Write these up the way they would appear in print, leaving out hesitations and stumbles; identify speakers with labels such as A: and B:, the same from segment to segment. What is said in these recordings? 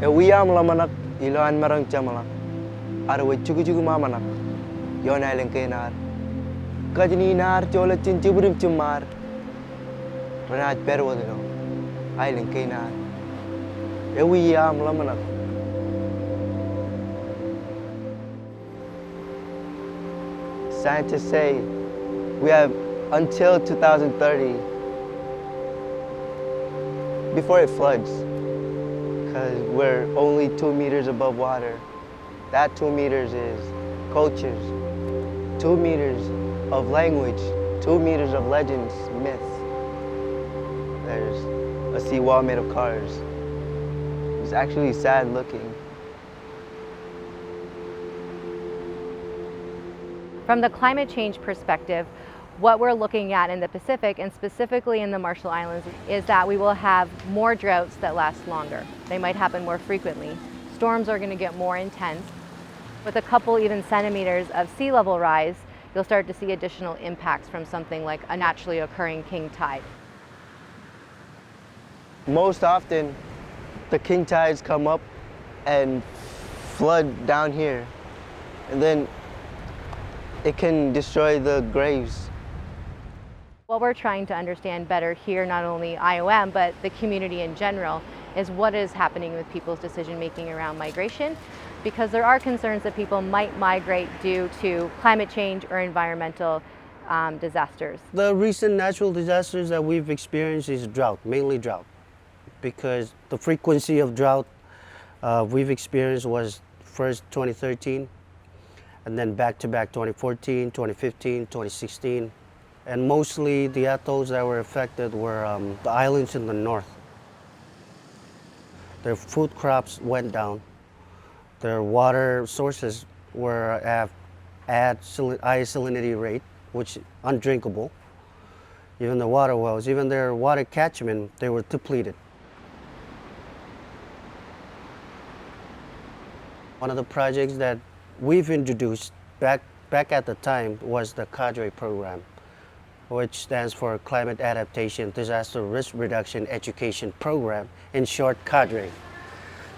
A: Wiyam lamanak, ilan marang chamalak. Arawa chugu mamanak. Yon island kenar. Kajni nar chola chinchiburim chumar. Manaj perwadino. Island kenar. Wiyam lamanak. Scientists say we have until 2030 before it floods, because we're only 2 meters above water. That 2 meters is cultures, 2 meters of language, 2 meters of legends, myths. There's a seawall made of cars. It's actually sad looking.
B: From the climate change perspective, what we're looking at in the Pacific, and specifically in the Marshall Islands, is that we will have more droughts that last longer. They might happen more frequently. Storms are going to get more intense. With a couple even centimeters of sea level rise, you'll start to see additional impacts from something like a naturally occurring king tide.
A: Most often, the king tides come up and flood down here, and then it can destroy the graves.
B: What we're trying to understand better here, not only IOM, but the community in general, is what is happening with people's decision making around migration, because there are concerns that people might migrate due to climate change or environmental disasters.
C: The recent natural disasters that we've experienced is drought, mainly drought, because the frequency of drought we've experienced was first 2013, and then back-to-back 2014, 2015, 2016. And mostly the atolls that were affected were the islands in the north. Their food crops went down. Their water sources were at high salinity rate, which is undrinkable. Even the water wells, even their water catchment, they were depleted. One of the projects that we've introduced back at the time was the CADRE program, which stands for Climate Adaptation, Disaster Risk Reduction Education Program, in short, CADRE.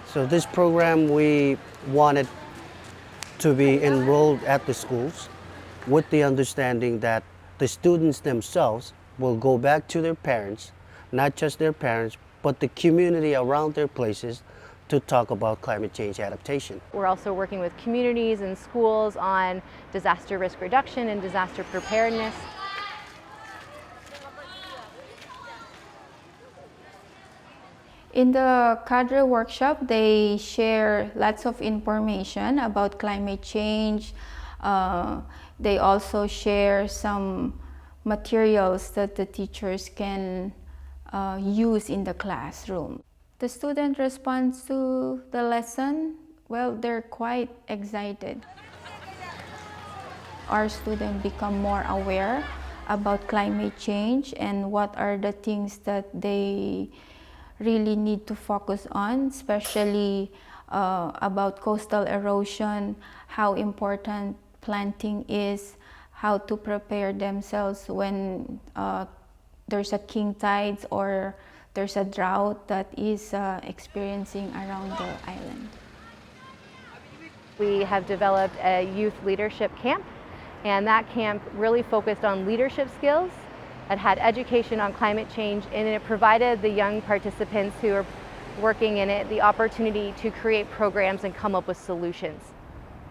C: So this program, we wanted to be enrolled at the schools with the understanding that the students themselves will go back to their parents, not just their parents, but the community around their places, to talk about climate change adaptation.
B: We're also working with communities and schools on disaster risk reduction and disaster preparedness.
D: In the CADRE workshop, they share lots of information about climate change. They also share some materials that the teachers can use in the classroom. The student responds to the lesson, well, they're quite excited. Our students become more aware about climate change and what are the things that they really need to focus on, especially about coastal erosion, how important planting is, how to prepare themselves when there's a king tides or there's a drought that is experiencing around the island.
B: We have developed a youth leadership camp, and that camp really focused on leadership skills. It had education on climate change, and it provided the young participants who are working in it the opportunity to create programs and come up with solutions.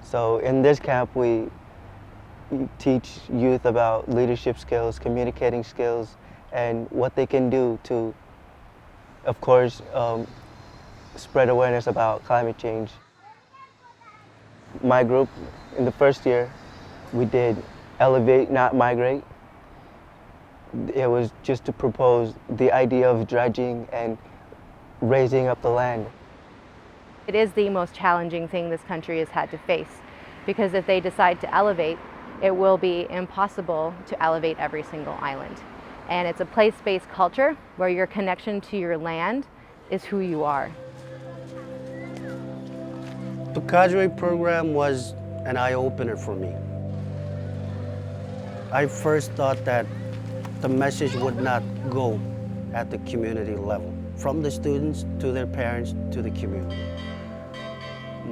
A: So in this camp, we teach youth about leadership skills, communicating skills, and what they can do to, of course, spread awareness about climate change. My group, in the first year, we did elevate, not migrate. It was just to propose the idea of dredging and raising up the land.
B: It is the most challenging thing this country has had to face, because if they decide to elevate, it will be impossible to elevate every single island. And it's a place-based culture where your connection to your land is who you are.
C: The CADRE program was an eye-opener for me. I first thought that the message would not go at the community level. from the students to their parents to the community.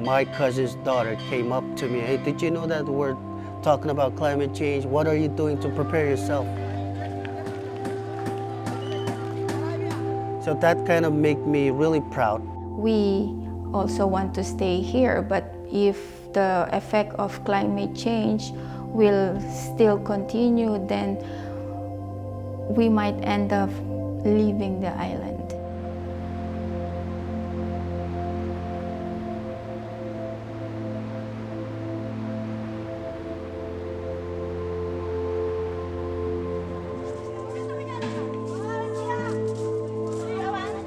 C: My cousin's daughter came up to me, hey, did you know that we're talking about climate change? What are you doing to prepare yourself? So that kind of made me really proud.
D: We also want to stay here, but if the effect of climate change will still continue, then we might end up leaving the island.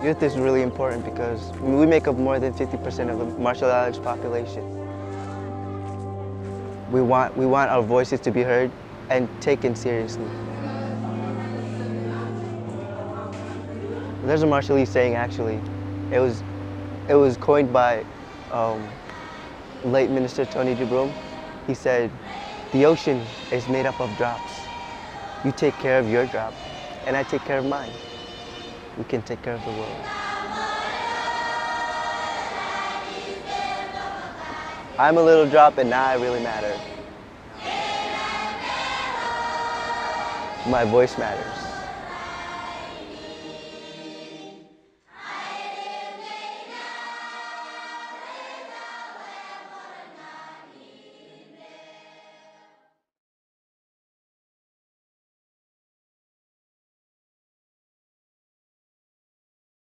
A: Youth is really important because we make up more than 50% of the Marshall Islands population. We want our voices to be heard and taken seriously. There's a Marshallese saying, actually. It was coined by late Minister Tony DeBroom. He said, the ocean is made up of drops. You take care of your drop, and I take care of mine. We can take care of the world. I'm a little drop and now I really matter. My voice matters.